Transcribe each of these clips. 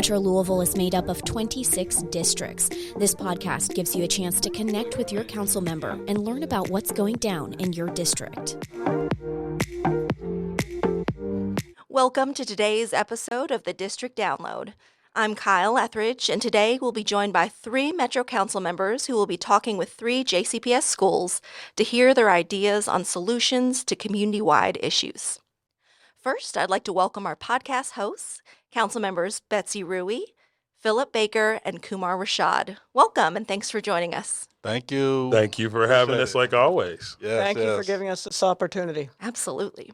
Metro Louisville is made up of 26 districts. This podcast gives you a chance to connect with your council member and learn about what's going down in your district. Welcome to today's episode of the District Download. I'm Kyle Etheridge, and today we'll be joined by 3 Metro Council members who will be talking with 3 JCPS schools to hear their ideas on solutions to community-wide issues. First, I'd like to welcome our podcast hosts, Council members Betsy Ruhe, Philip Baker, and Kumar Rashad. Welcome, and thanks for joining us. Thank you. Thank you for having us like always. Yes, Thank you for giving us this opportunity. Absolutely.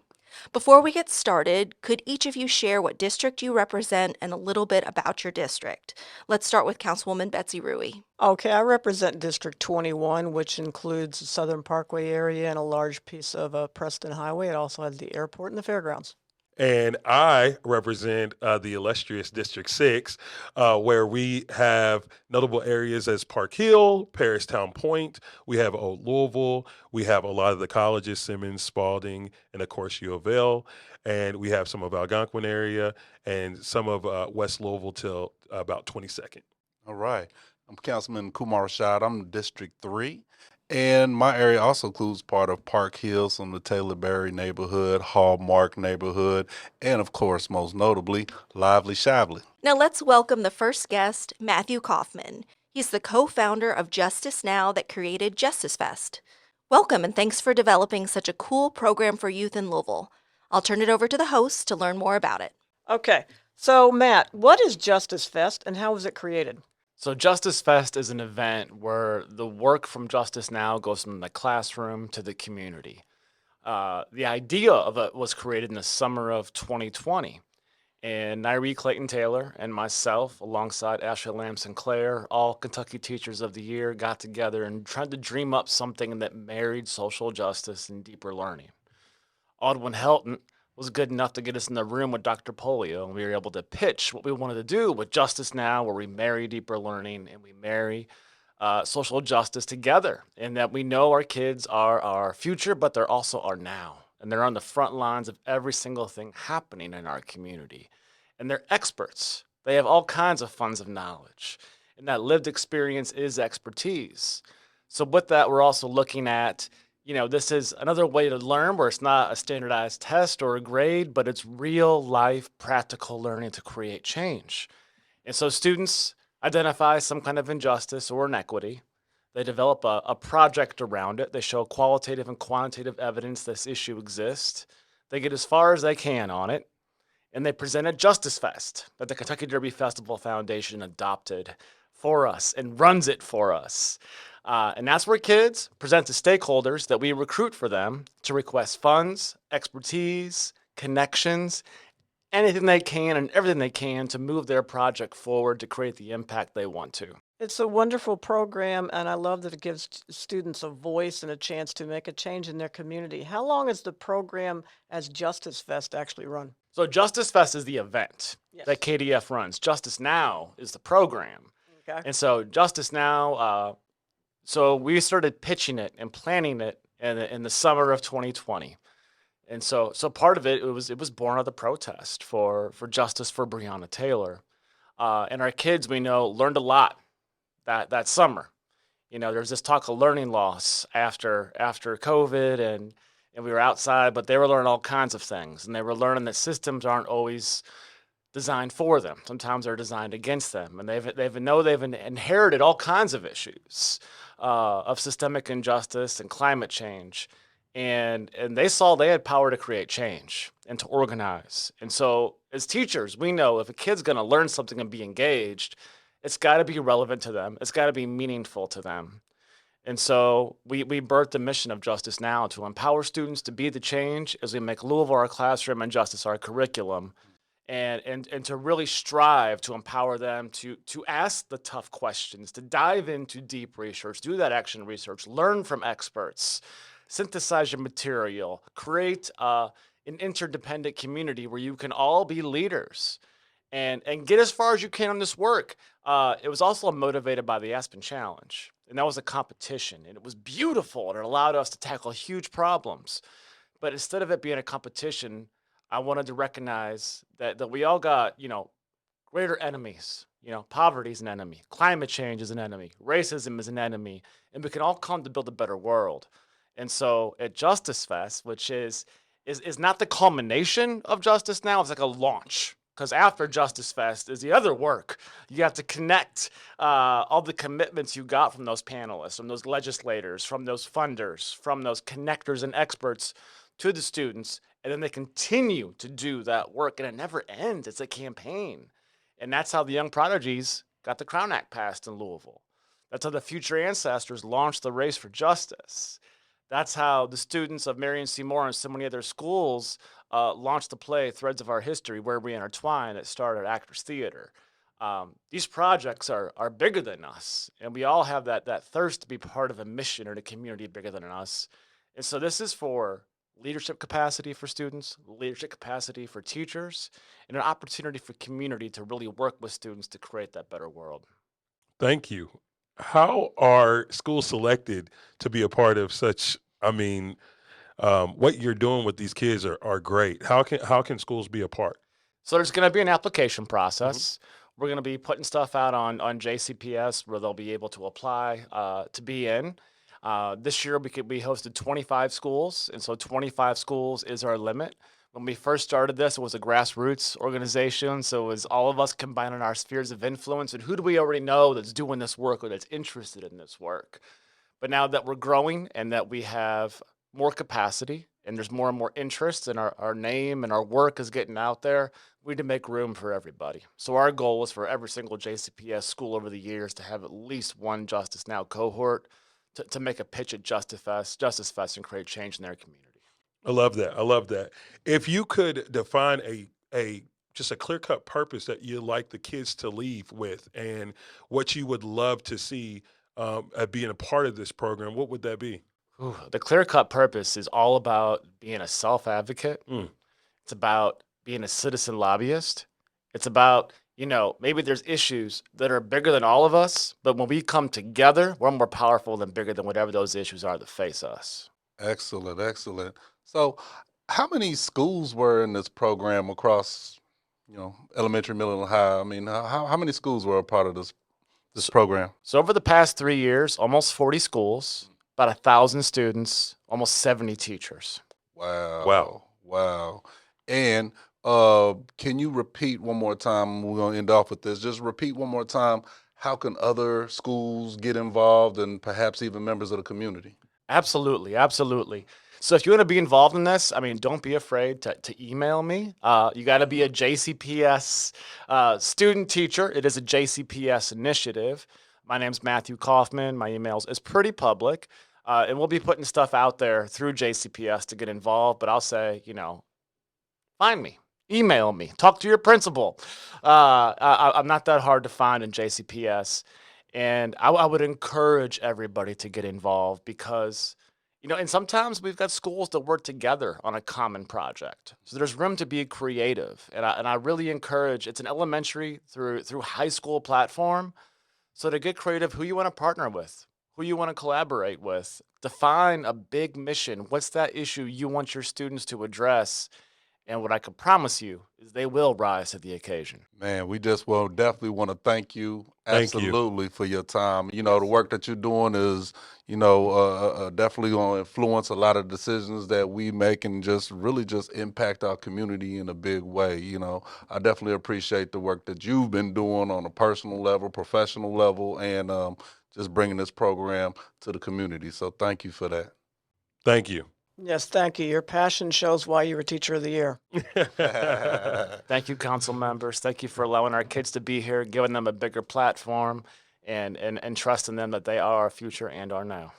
Before we get started, could each of you share what district you represent and a little bit about your district? Let's start with Councilwoman Betsy Ruhe. Okay, I represent District 21, which includes the Southern Parkway area and a large piece of Preston Highway. It also has the airport and the fairgrounds. And I represent the illustrious District 6, where we have notable areas as Park Hill, Paristown Point. We have Old Louisville. We have a lot of the colleges, Simmons, Spalding, and of course U of L. And we have some of Algonquin area and some of West Louisville till about 22nd. All right. I'm Councilman Kumar Rashad. I'm District 3. And my area also includes part of Park Hill, some of the Taylor Berry neighborhood, Hallmark neighborhood, and of course, most notably, Lively Shavely. Now let's welcome the first guest, Matthew Kaufman. He's the co-founder of Justice Now that created Justice Fest. Welcome, and thanks for developing such a cool program for youth in Louisville. I'll turn it over to the host to learn more about it. Okay, so Matt, what is Justice Fest and how was it created? So Justice Fest is an event where the work from Justice Now goes from the classroom to the community. The idea of it was created in the summer of 2020. And Nairi Clayton Taylor and myself, alongside Ashley Lamb Sinclair, all Kentucky Teachers of the Year, got together and tried to dream up something that married social justice and deeper learning. Aldwin Helton was good enough to get us in the room with Dr. Polio, and we were able to pitch what we wanted to do with Justice Now, where we marry deeper learning and we marry social justice together, and that we know our kids are our future, but they're also our now, and they're on the front lines of every single thing happening in our community, and they're experts. They have all kinds of funds of knowledge, and that lived experience is expertise. So with that, we're also looking at this is another way to learn where it's not a standardized test or a grade, but it's real life practical learning to create change. And so students identify some kind of injustice or inequity. They develop a project around it. They show qualitative and quantitative evidence this issue exists. They get as far as they can on it. And they present a Justice Fest that the Kentucky Derby Festival Foundation adopted for us and runs it for us. And that's where kids present to stakeholders that we recruit for them to request funds, expertise, connections, anything they can and everything they can to move their project forward to create the impact they want to. It's a wonderful program, and I love that it gives students a voice and a chance to make a change in their community. How long is the program as Justice Fest actually run? So Justice Fest is the event that Yes. KDF runs. Justice Now is the program. Okay. And so Justice Now, so we started pitching it and planning it in the summer of 2020. And so part of it was born out of the protest for justice for Breonna Taylor. And our kids, we know, learned a lot that summer. There's this talk of learning loss after COVID and we were outside, but they were learning all kinds of things. And they were learning that systems aren't always designed for them. Sometimes they're designed against them. And they've inherited all kinds of issues of systemic injustice and climate change. And they saw they had power to create change and to organize. And so as teachers, we know if a kid's going to learn something and be engaged, it's got to be relevant to them. It's got to be meaningful to them. And so we birthed the mission of Justice Now to empower students to be the change as we make Louisville our classroom and justice our curriculum. And to really strive to empower them to ask the tough questions, to dive into deep research, do that action research, learn from experts, synthesize your material, create an interdependent community where you can all be leaders and get as far as you can on this work. It was also motivated by the Aspen Challenge, and that was a competition, and it was beautiful, and it allowed us to tackle huge problems. But instead of it being a competition, I wanted to recognize that we all got, greater enemies. Poverty is an enemy, climate change is an enemy, racism is an enemy, and we can all come to build a better world. And so at Justice Fest, which is not the culmination of Justice Now, it's like a launch. Because after Justice Fest is the other work. You have to connect all the commitments you got from those panelists, from those legislators, from those funders, from those connectors and experts to the students, and then they continue to do that work, and it never ends. It's a campaign. And that's how the Young Prodigies got the Crown Act passed in Louisville. That's how the Future Ancestors launched the Race for Justice. That's how the students of Marion C. Moore and so many other schools launched the play Threads of Our History, Where We Intertwine, that started Actors Theater. These projects are bigger than us, and we all have that thirst to be part of a mission or a community bigger than us. And so this is for leadership capacity for students, leadership capacity for teachers, and an opportunity for community to really work with students to create that better world. Thank you. How are schools selected to be a part of such, what you're doing with these kids are great. How can schools be a part? So there's going to be an application process. We're going to be putting stuff out on JCPS where they'll be able to apply to be in. This year we hosted 25 schools, and so 25 schools is our limit. When we first started this, it was a grassroots organization, so it was all of us combining our spheres of influence and who do we already know that's doing this work or that's interested in this work. But now that we're growing and that we have more capacity and there's more and more interest and our name and our work is getting out there, we need to make room for everybody. So our goal is for every single JCPS school over the years to have at least one Justice Now cohort to make a pitch at Justice Fest and create change in their community. I love that. If you could define just a clear-cut purpose that you'd like the kids to leave with and what you would love to see at being a part of this program, what would that be? The clear-cut purpose is all about being a self-advocate. It's about being a citizen lobbyist. It's about, maybe there's issues that are bigger than all of us, but when we come together, we're more powerful and bigger than whatever those issues are that face us. Excellent. So how many schools were in this program across, elementary, middle, and high? I mean, how many schools were a part of this program? So over the past 3 years, almost 40 schools, about 1,000 students, almost 70 teachers. Wow. And can you repeat one more time? We're going to end off with this. Just repeat one more time. How can other schools get involved and perhaps even members of the community? Absolutely. So if you want to be involved in this, don't be afraid to email me. You got to be a JCPS student teacher. It is a JCPS initiative. My name's Matthew Kaufman. My email is pretty public. And we'll be putting stuff out there through JCPS to get involved. But I'll say, find me, email me, talk to your principal. I'm not that hard to find in JCPS. And I would encourage everybody to get involved because, and sometimes we've got schools that work together on a common project. So there's room to be creative. And I really encourage, it's an elementary through high school platform. So to get creative, who you want to partner with, who you want to collaborate with, define a big mission. What's that issue you want your students to address? And what I can promise you is they will rise to the occasion. Man, we just definitely want to thank you absolutely for your time. The work that you're doing is, definitely going to influence a lot of decisions that we make and just really just impact our community in a big way. I definitely appreciate the work that you've been doing on a personal level, professional level, and just bringing this program to the community. So thank you for that. Thank you. Yes, thank you. Your passion shows why you were Teacher of the Year. Thank you, council members. Thank you for allowing our kids to be here, giving them a bigger platform, and trusting them that they are our future and our now.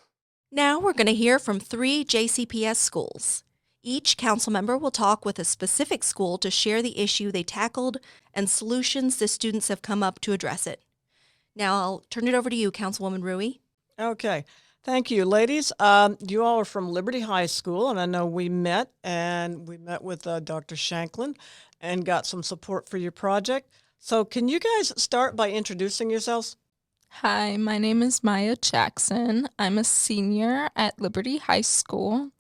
Now we're going to hear from 3 JCPS schools. Each council member will talk with a specific school to share the issue they tackled and solutions the students have come up to address it. Now I'll turn it over to you, Councilwoman Ruhe. Okay. Thank you, ladies. You all are from Liberty High School, and I know we met with Dr. Shanklin and got some support for your project. So can you guys start by introducing yourselves? Hi, my name is Maya Jackson. I'm a senior at Liberty High School,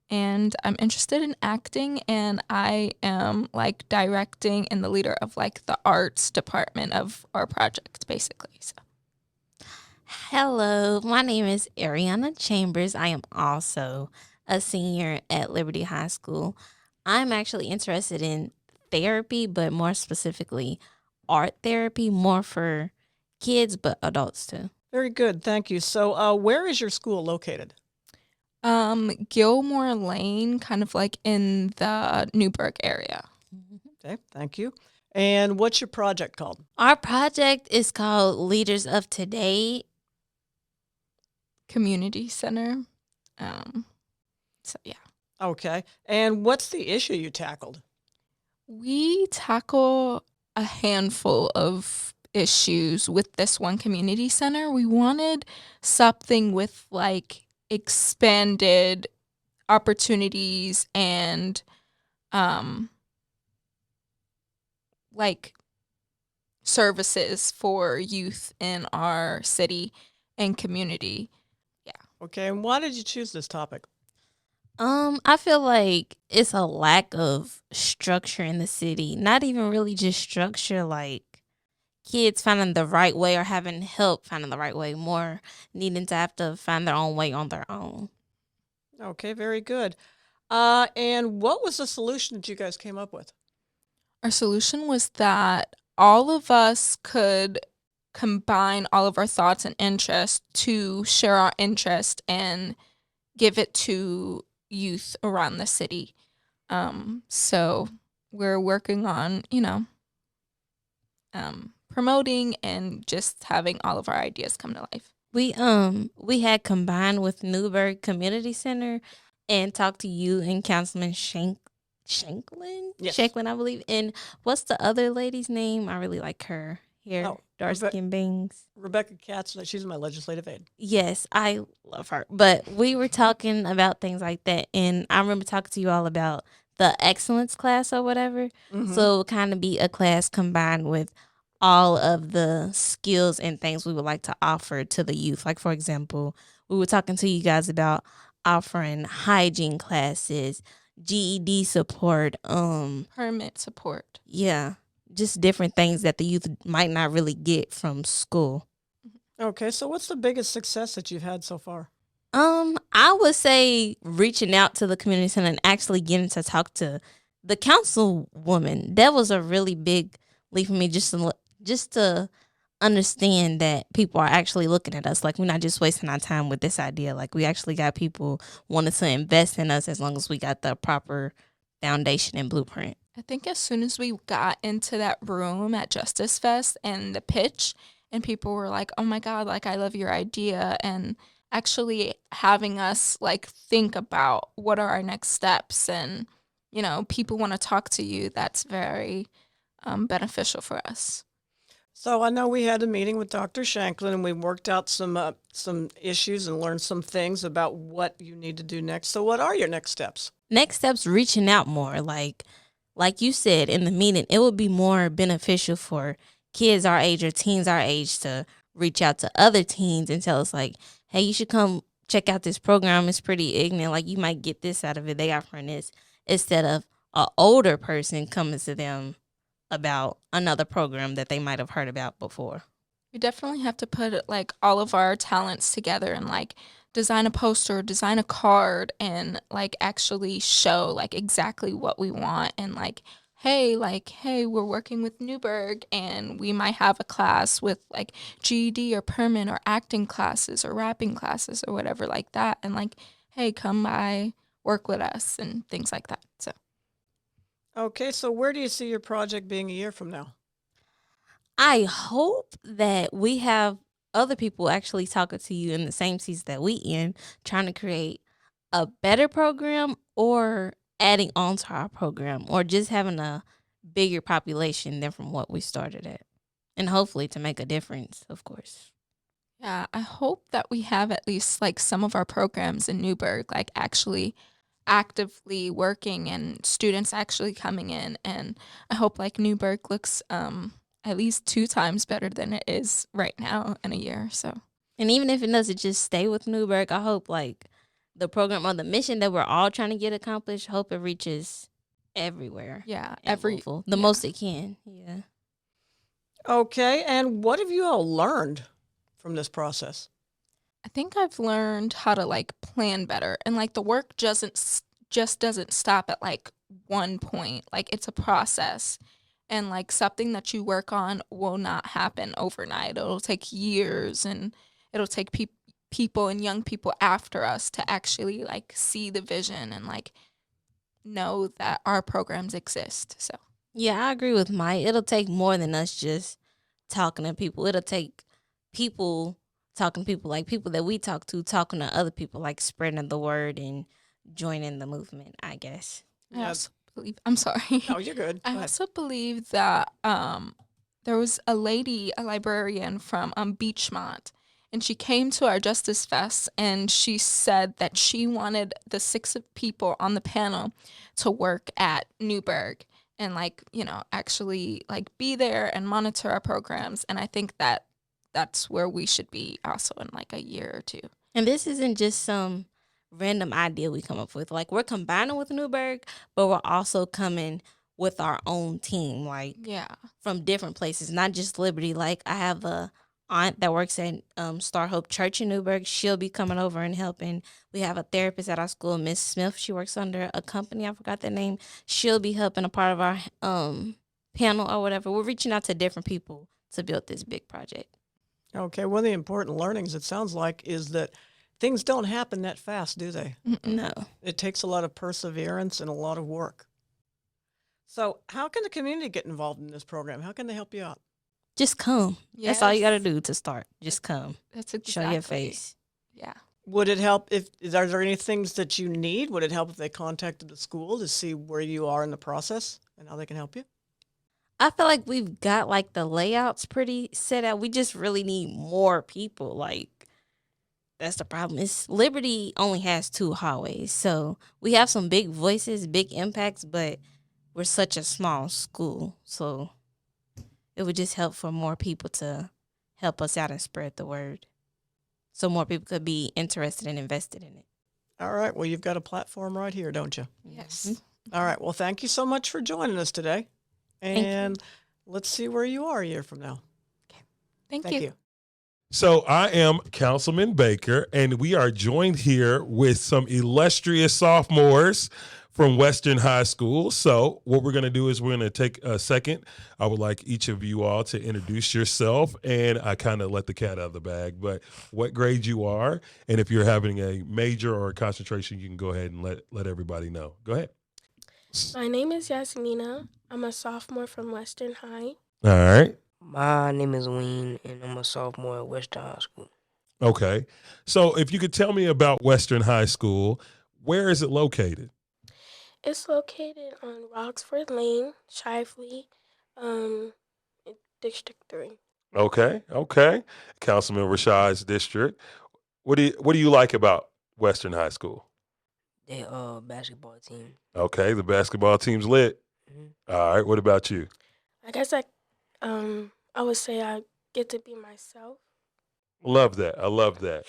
and I'm interested in acting, and I am like directing and the leader of like the arts department of our project, basically. So. Hello, my name is Ariana Chambers. I am also a senior at Liberty High School. I'm actually interested in therapy, but more specifically, art therapy, more for kids, but adults too. Very good. Thank you. So where is your school located? Gilmore Lane, kind of like in the Newburgh area. Okay, thank you. And what's your project called? Our project is called Leaders of Today. Community center. So yeah. Okay. And what's the issue you tackled? We tackle a handful of issues with this one community center. We wanted something with like expanded opportunities and like services for youth in our city and community. Okay, and why did you choose this topic? I feel like it's a lack of structure in the city. Not even really just structure, like kids finding the right way or having help finding the right way, more needing to have to find their own way on their own. Okay, very good. And what was the solution that you guys came up with? Our solution was that all of us could combine all of our thoughts and interests to share our interest and give it to youth around the city. So we're working on, promoting and just having all of our ideas come to life. We had combined with Newburgh Community Center and talked to you and Councilman Shanklin? Yes. Shanklin, I believe. And what's the other lady's name? I really like her. Here, dark skin bangs. Rebecca Katz, she's my legislative aide. Yes, I love her. But we were talking about things like that, and I remember talking to you all about the excellence class or whatever. Mhm. So it would kind of be a class combined with all of the skills and things we would like to offer to the youth. Like, for example, we were talking to you guys about offering hygiene classes, GED support, Permit support. yeah, just different things that the youth might not really get from school. Okay, so what's the biggest success that you've had so far? I would say reaching out to the community center and actually getting to talk to the councilwoman. That was a really big leap for me, just to understand that people are actually looking at us. Like, we're not just wasting our time with this idea. Like, we actually got people wanting to invest in us as long as we got the proper foundation and blueprint. I think as soon as we got into that room at Justice Fest and the pitch, and people were like, oh my God, like, I love your idea, and actually having us like think about what are our next steps, and people want to talk to you, that's very beneficial for us. So I know we had a meeting with Dr. Shanklin, and we worked out some issues and learned some things about what you need to do next. So what are your next steps? Next steps, reaching out more. Like you said in the meeting, it would be more beneficial for kids our age or teens our age to reach out to other teens and tell us, like, hey, you should come check out this program. It's pretty ignorant. Like, you might get this out of it. They offering this, instead of an older person coming to them about another program that they might have heard about before. We definitely have to put like all of our talents together and like design a poster, design a card, and like actually show like exactly what we want, and like, hey, we're working with Newburgh, and we might have a class with like GED or permit or acting classes or rapping classes or whatever like that, and like, hey, come by, work with us, and things like that. So Okay, so where do you see your project being a year from now? I hope that we have other people actually talking to you in the same seats that we in, trying to create a better program or adding on to our program, or just having a bigger population than from what we started at. And hopefully to make a difference, of course. yeah, I hope that we have at least like some of our programs in Newburgh like actually actively working and students actually coming in, and I hope like Newburgh looks at least 2 times better than it is right now in a year. So And even if it doesn't just stay with Newburgh, I hope like the program or the mission that we're all trying to get accomplished, hope it reaches everywhere. Yeah, in Louisville, the most it can. Yeah. Okay, and what have you all learned from this process? I think I've learned how to like plan better, and like the work just doesn't stop at like one point. Like it's a process, and like something that you work on will not happen overnight. It'll take years, and it'll take people and young people after us to actually like see the vision and like know that our programs exist. So Yeah, I agree with Mike. It'll take more than us just talking to people. It'll take people talking to people, like people that we talk to, talking to other people, like spreading the word and joining the movement, I guess. I also believe. I'm sorry. Oh, you're good. Go I ahead. also believe that there was a lady, a librarian from Beachmont, and she came to our Justice Fest, and she said that she wanted the 6 people on the panel to work at Newburgh and like, you know, actually like be there and monitor our programs. And I think that that's where we should be also in like a year or two. And this isn't just some random idea we come up with. Like, we're combining with Newburgh, but we're also coming with our own team, like Yeah. from different places, not just Liberty. Like, I have a aunt that works at Star Hope Church in Newburgh. She'll be coming over and helping. We have a therapist at our school, Miss Smith. She works under a company. I forgot the name. She'll be helping a part of our panel or whatever. We're reaching out to different people to build this big project. Okay, one of the important learnings, it sounds like, is that things don't happen that fast, do they? No. It takes a lot of perseverance and a lot of work. So how can the community get involved in this program? How can they help you out? Just come. That's all you got to Yes. do to start. Just come. That's exactly. Show your face. Yeah. Would it help are there any things that you need? Would it help if they contacted the school to see where you are in the process and how they can help you? I feel like we've got like the layouts pretty set out. We just really need more people. Like, that's the problem. It's Liberty only has 2 hallways. So we have some big voices, big impacts, but we're such a small school. So it would just help for more people to help us out and spread the word. So more people could be interested and invested in it. All right, well, you've got a platform right here, don't you? Yes. All right, well, thank you so much for joining us today. And let's see where you are a year from now. Thank you. So I am Councilman Baker, and we are joined here with some illustrious sophomores from Western High School. So what we're going to do is we're going to take a second. I would like each of you all to introduce yourself, and I kind of let the cat out of the bag, but what grade you are, and if you're having a major or a concentration, you can go ahead and let everybody know. Go ahead. My name is Yasmina. I'm a sophomore from Western High. All right. My name is Wayne, and I'm a sophomore at Western High School. Okay. So if you could tell me about Western High School, where is it located? It's located on Roxford Lane, Shively, in District 3. Okay. Councilman Rashad's district. What do you like about Western High School? They basketball team. Okay, the basketball team's lit. Mm-hmm. All right, what about you? I guess I would say I get to be myself. Love that. I love that.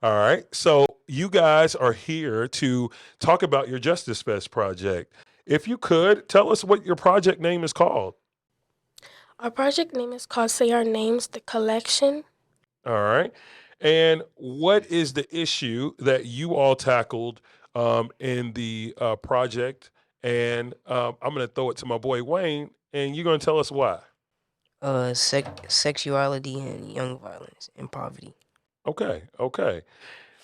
All right. So you guys are here to talk about your Justice Fest project. If you could, tell us what your project name is called. Our project name is called Say Our Names, the Collection. All right. And what is the issue that you all tackled in the project? And I'm going to throw it to my boy Wayne, and you're going to tell us why. Sexuality and young violence and poverty. Okay.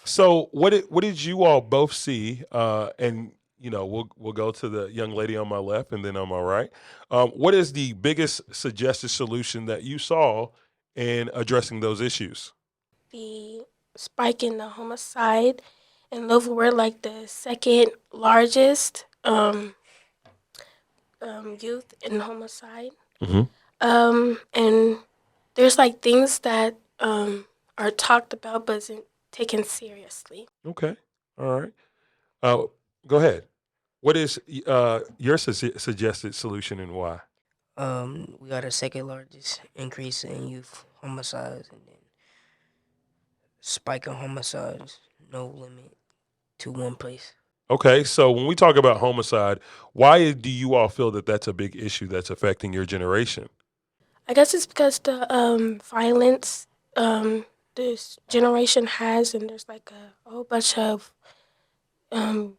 So what did you all both see? And we'll go to the young lady on my left and then on my right. What is the biggest suggested solution that you saw in addressing those issues? The spike in the homicide in Louisville, we're like the second largest youth in homicide. Mm-hmm. And there's like things that are talked about but isn't taken seriously. Okay. All right. Go ahead. What is your suggested solution and why? We got a second largest increase in youth homicides and then spike in homicides, no limit to one place. Okay, so when we talk about homicide, why do you all feel that that's a big issue that's affecting your generation? I guess it's because the violence this generation has, and there's like a whole bunch of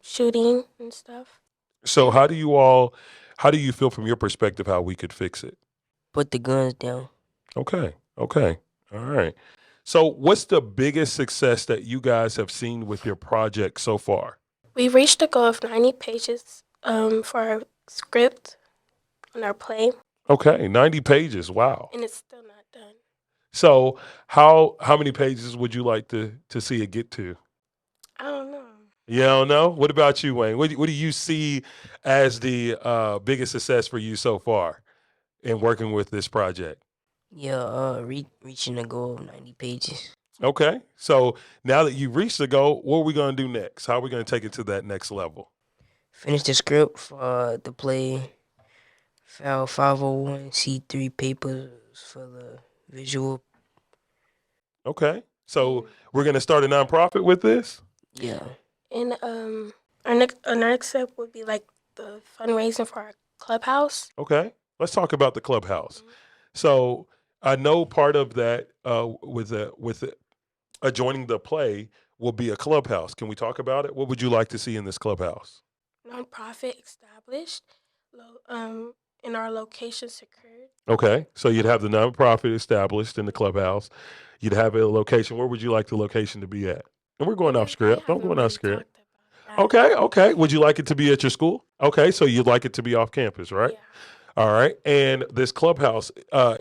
shooting and stuff. So how do you feel from your perspective how we could fix it? Put the guns down. Okay, okay, all right. So what's the biggest success that you guys have seen with your project so far? We reached a goal of 90 pages for our script on our play, Okay, 90 pages. Wow. and it's still not done. So how many pages would you like to see it get to? I don't know. You don't know? What about you, Wayne? What do you see as the biggest success for you so far in working with this project? Yeah, reaching the goal of 90 pages. Okay. So now that you've reached the goal, what are we going to do next? How are we going to take it to that next level? Finish the script for the play. File 501c3 papers for the visual. Okay. So we're going to start a nonprofit with this? Yeah. And our next step would be like the fundraising for our clubhouse. Okay. Let's talk about the clubhouse. So I know part of that with joining the play will be a clubhouse. Can we talk about it? What would you like to see in this clubhouse? Nonprofit established, in our location secured. Okay, so you'd have the nonprofit established in the clubhouse. You'd have a location. Where would you like the location to be at? And we're going off script. Don't go off script. Okay, okay. Would you like it to be at your school? Okay, so you'd like it to be off campus, right? Yeah. All right. And this clubhouse,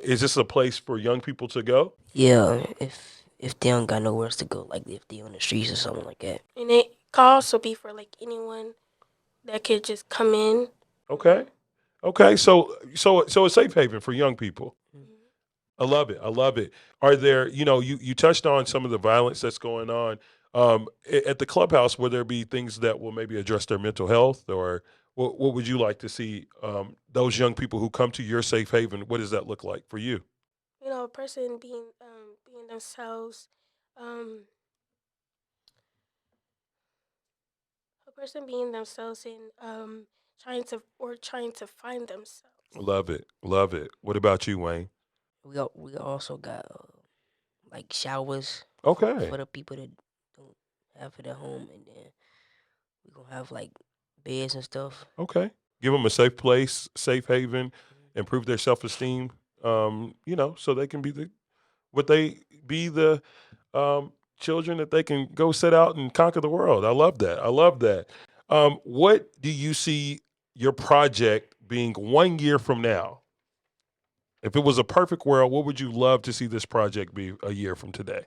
is this a place for young people to go? Yeah, if they don't got nowhere else to go, like if they on the streets or something like that. And it could also be for like anyone that could just come in. Okay. Okay. So a safe haven for young people. I love it. I love it. Are there, you touched on some of the violence that's going on. At the clubhouse, will there be things that will maybe address their mental health, or what would you like to see those young people who come to your safe haven? What does that look like for you? You know, a person being themselves, and trying to find themselves. Love it. Love it. What about you, Wayne? We also got like showers Okay. for the people that don't have it at home, and then we gonna have like beds and stuff. Okay. Give them a safe place, safe haven, improve their self-esteem, so they can be the children that they can go set out and conquer the world. I love that. I love that. What do you see your project being 1 year from now? If it was a perfect world, what would you love to see this project be a year from today?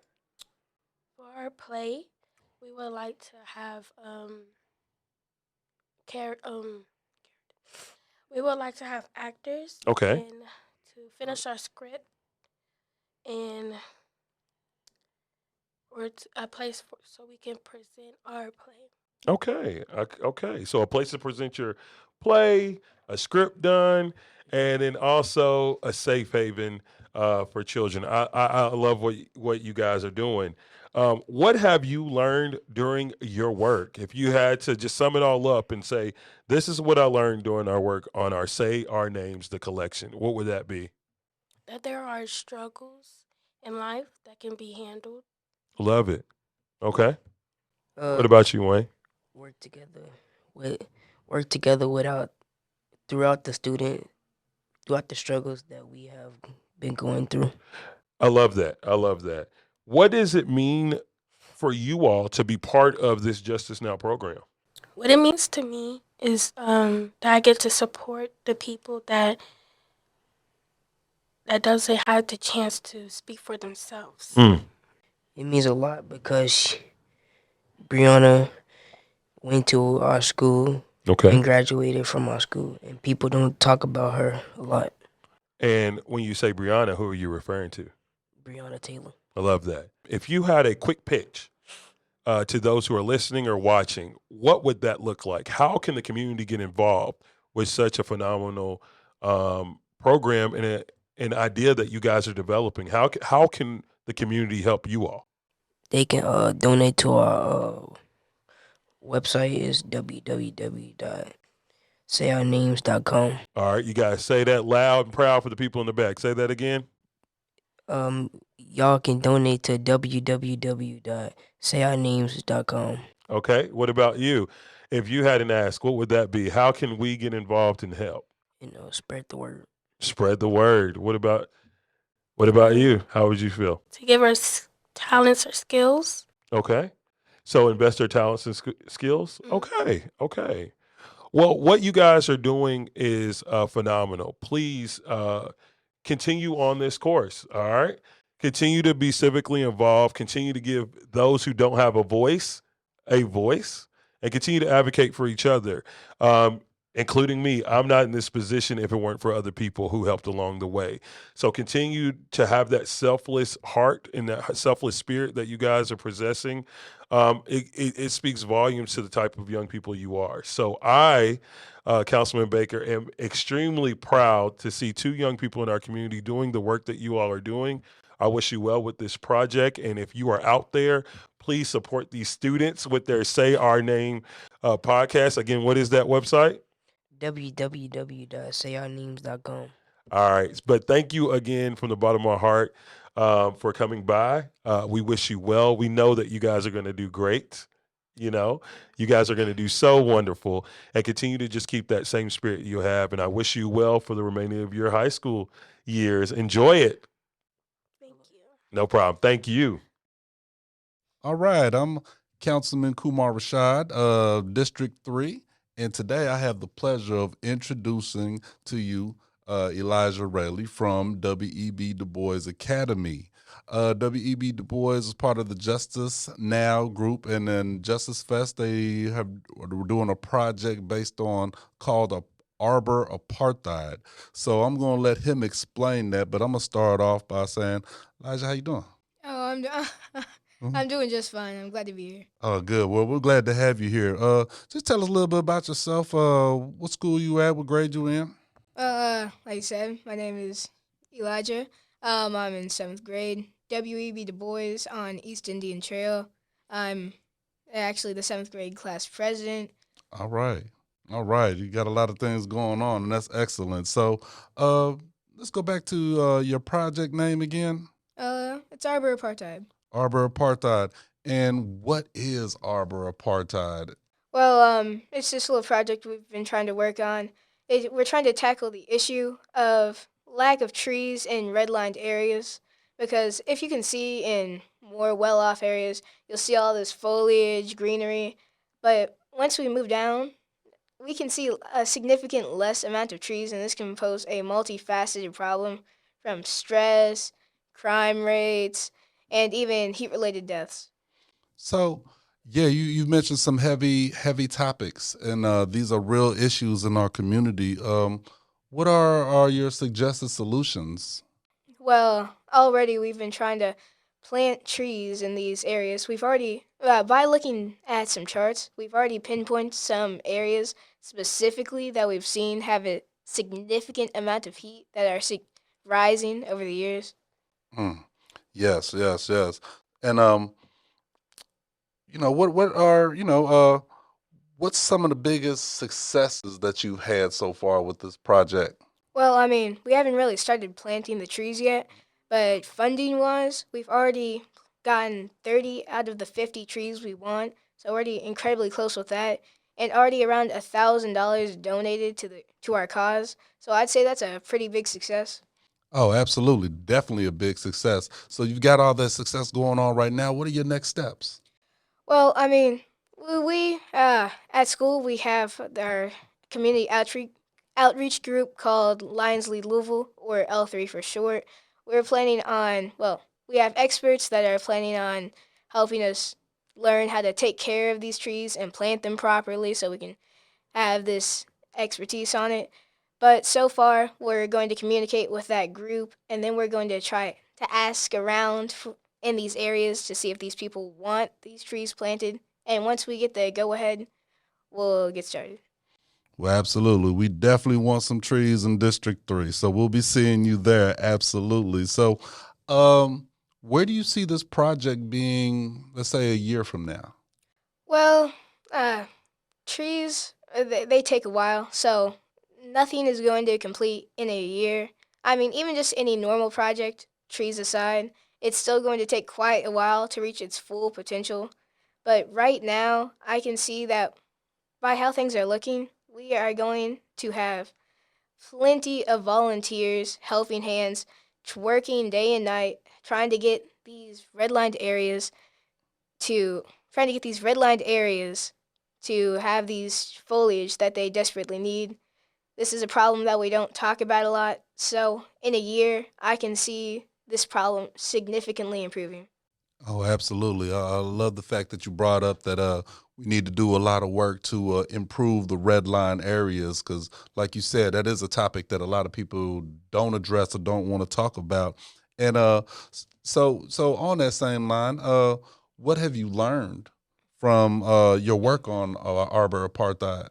For our play, we would like to have we would like to have actors. Okay. And to finish our script, and a place so we can present our play. Okay. Okay. So a place to present your play, a script done, and then also a safe haven for children. I love what you guys are doing. What have you learned during your work? If you had to just sum it all up and say, this is what I learned during our work on our Say Our Names, the collection, what would that be? That there are struggles in life that can be handled. Love it. Okay. What about you, Wayne? Work together throughout the struggles that we have been going through. I love that. I love that. What does it mean for you all to be part of this Justice Now program? What it means to me is that I get to support the people that doesn't have the chance to speak for themselves. It means a lot because Brianna went to our school and graduated from our school, and people don't talk about her a lot. And when you say Brianna, who are you referring to? Brianna Taylor. I love that. If you had a quick pitch to those who are listening or watching, what would that look like? How can the community get involved with such a phenomenal program and an idea that you guys are developing? How can the community help you all? They can donate to our website is www.sayournames.com. All right, you guys say that loud and proud for the people in the back. Say that again. Y'all can donate to www.sayournames.com. Okay. What about you? If you had an ask, what would that be? How can we get involved and help? Spread the word. Spread the word. What about you? How would you feel? To give us talents or skills. Okay. So invest their talents and skills. Okay. Well, what you guys are doing is phenomenal. Please continue on this course. All right. Continue to be civically involved. Continue to give those who don't have a voice, and continue to advocate for each other, including me. I'm not in this position if it weren't for other people who helped along the way. So continue to have that selfless heart and that selfless spirit that you guys are possessing. It speaks volumes to the type of young people you are. So I, Councilman Baker, am extremely proud to see two young people in our community doing the work that you all are doing. I wish you well with this project. And if you are out there, please support these students with their Say Our Name podcast. Again, what is that website? www.sayournames.com. All right. But thank you again from the bottom of my heart for coming by. We wish you well. We know that you guys are going to do great. You guys are going to do so wonderful, and continue to just keep that same spirit you have. And I wish you well for the remaining of your high school years. Enjoy it. Thank you. No problem. Thank you. All right, I'm Councilman Kumar Rashad, District 3, and today I have the pleasure of introducing to you Elijah Rayleigh from W.E.B. Du Bois Academy. W.E.B. Du Bois is part of the Justice Now group, and then Justice Fest, they are doing a project called Arbor Apartheid. So I'm going to let him explain that, but I'm going to start off by saying, Elijah, how you doing? Oh, I'm doing just fine. I'm glad to be here. Oh, good. Well, we're glad to have you here. Just tell us a little bit about yourself. What school you at? What grade you in? Like I said, my name is Elijah. I'm in 7th grade. W.E.B. Du Bois on East Indian Trail. I'm actually the 7th grade class president. All right. You got a lot of things going on, and that's excellent. So let's go back to your project name again. It's Arbor Apartheid. Arbor Apartheid. And what is Arbor Apartheid? Well, it's this little project we've been trying to work on. We're trying to tackle the issue of lack of trees in redlined areas, because if you can see in more well-off areas, you'll see all this foliage, greenery, but once we move down, we can see a significant less amount of trees, and this can pose a multifaceted problem from stress, crime rates, and even heat-related deaths. So, yeah, you mentioned some heavy topics, and these are real issues in our community. What are your suggested solutions? Well, already we've been trying to plant trees in these areas. We've already, by looking at some charts, we've already pinpointed some areas specifically that we've seen have a significant amount of heat that are rising over the years. Yes. And what's some of the biggest successes that you've had so far with this project? Well, I mean, we haven't really started planting the trees yet, but funding-wise, we've already gotten 30 out of the 50 trees we want, so already incredibly close with that, and already around $1,000 donated to our cause. So I'd say that's a pretty big success. Oh, absolutely. Definitely a big success. So you've got all that success going on right now. What are your next steps? Well, I mean, we at school, we have our community outreach group called Lions Lead Louisville, or L3 for short. We have experts that are planning on helping us learn how to take care of these trees and plant them properly so we can have this expertise on it. But so far, we're going to communicate with that group, and then we're going to try to ask around in these areas to see if these people want these trees planted. And once we get the go-ahead, we'll get started. Well, absolutely. We definitely want some trees in District 3, so we'll be seeing you there, absolutely. So where do you see this project being, let's say, a year from now? Well, trees, they take a while, so nothing is going to complete in a year. I mean, even just any normal project, trees aside, it's still going to take quite a while to reach its full potential. But right now, I can see that by how things are looking, we are going to have plenty of volunteers, helping hands, working day and night, trying to get these redlined areas to have these foliage that they desperately need. This is a problem that we don't talk about a lot. So in a year, I can see this problem significantly improving. Oh, absolutely. I love the fact that you brought up that we need to do a lot of work to improve the red line areas because, like you said, that is a topic that a lot of people don't address or don't want to talk about. And so on that same line, what have you learned from your work on Arbor Apartheid?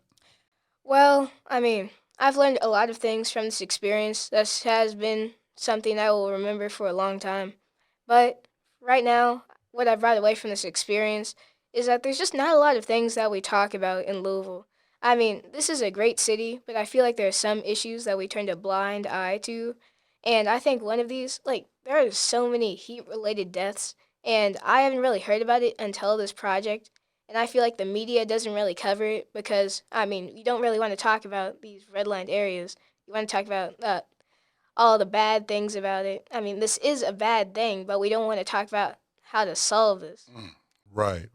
Well, I mean, I've learned a lot of things from this experience. This has been something I will remember for a long time. But right now, what I've brought away from this experience is that there's just not a lot of things that we talk about in Louisville. I mean, this is a great city, but I feel like there are some issues that we turned a blind eye to. And I think one of these, like, there are so many heat-related deaths, and I haven't really heard about it until this project. And I feel like the media doesn't really cover it because, I mean, you don't really want to talk about these redlined areas. You want to talk about all the bad things about it. I mean, this is a bad thing, but we don't want to talk about how to solve this. Right.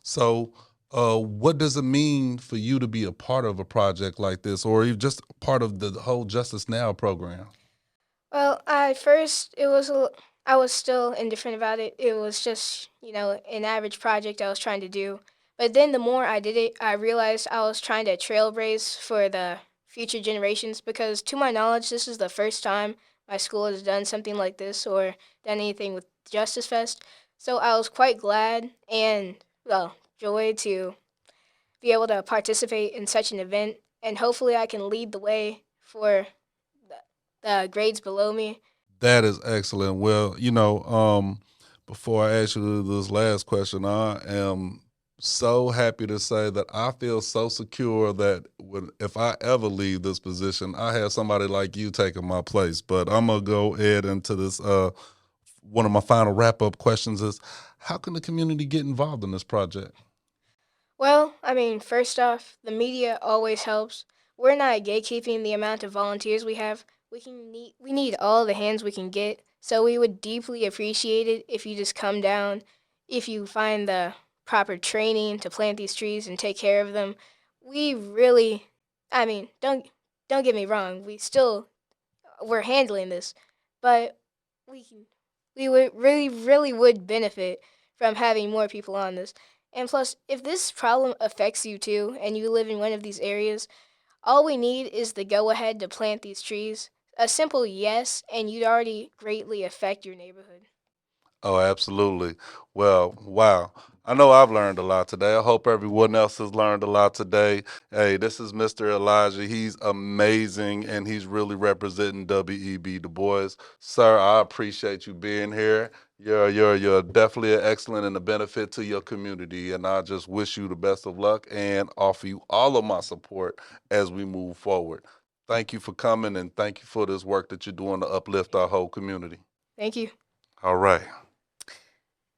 So, what does it mean for you to be a part of a project like this, or even just part of the whole Justice Now program? Well, at first, I was still indifferent about it. It was just, an average project I was trying to do. But then the more I did it, I realized I was trying to trailblaze for the future generations because, to my knowledge, this is the first time my school has done something like this or done anything with Justice Fest. So I was quite glad and, well, joyed to be able to participate in such an event. And hopefully I can lead the way for the grades below me. That is excellent. Well, before I ask you this last question, I am so happy to say that I feel so secure that if I ever leave this position, I have somebody like you taking my place. But I'm going to go ahead into this. One of my final wrap-up questions is, how can the community get involved in this project? Well, I mean, first off, the media always helps. We're not gatekeeping the amount of volunteers we have. We need all the hands we can get. So we would deeply appreciate it if you just come down, if you find the proper training to plant these trees and take care of them. We really, I mean, don't get me wrong. We're handling this, but we would really would benefit from having more people on this. And plus, if this problem affects you too, and you live in one of these areas, all we need is the go-ahead to plant these trees. A simple yes, and you'd already greatly affect your neighborhood. Oh, absolutely. Well, wow. I know I've learned a lot today. I hope everyone else has learned a lot today. Hey, this is Mr. Elijah. He's amazing, and he's really representing W.E.B. Du Bois. Sir, I appreciate you being here. You're definitely an excellent and a benefit to your community, and I just wish you the best of luck and offer you all of my support as we move forward. Thank you for coming, and thank you for this work that you're doing to uplift our whole community. Thank you. All right.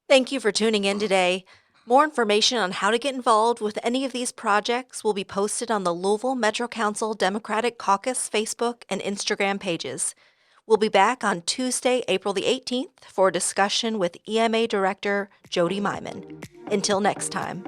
Thank you for tuning in today. More information on how to get involved with any of these projects will be posted on the Louisville Metro Council Democratic Caucus Facebook and Instagram pages. We'll be back on Tuesday, April the 18th for a discussion with EMA Director Jody Myman. Until next time.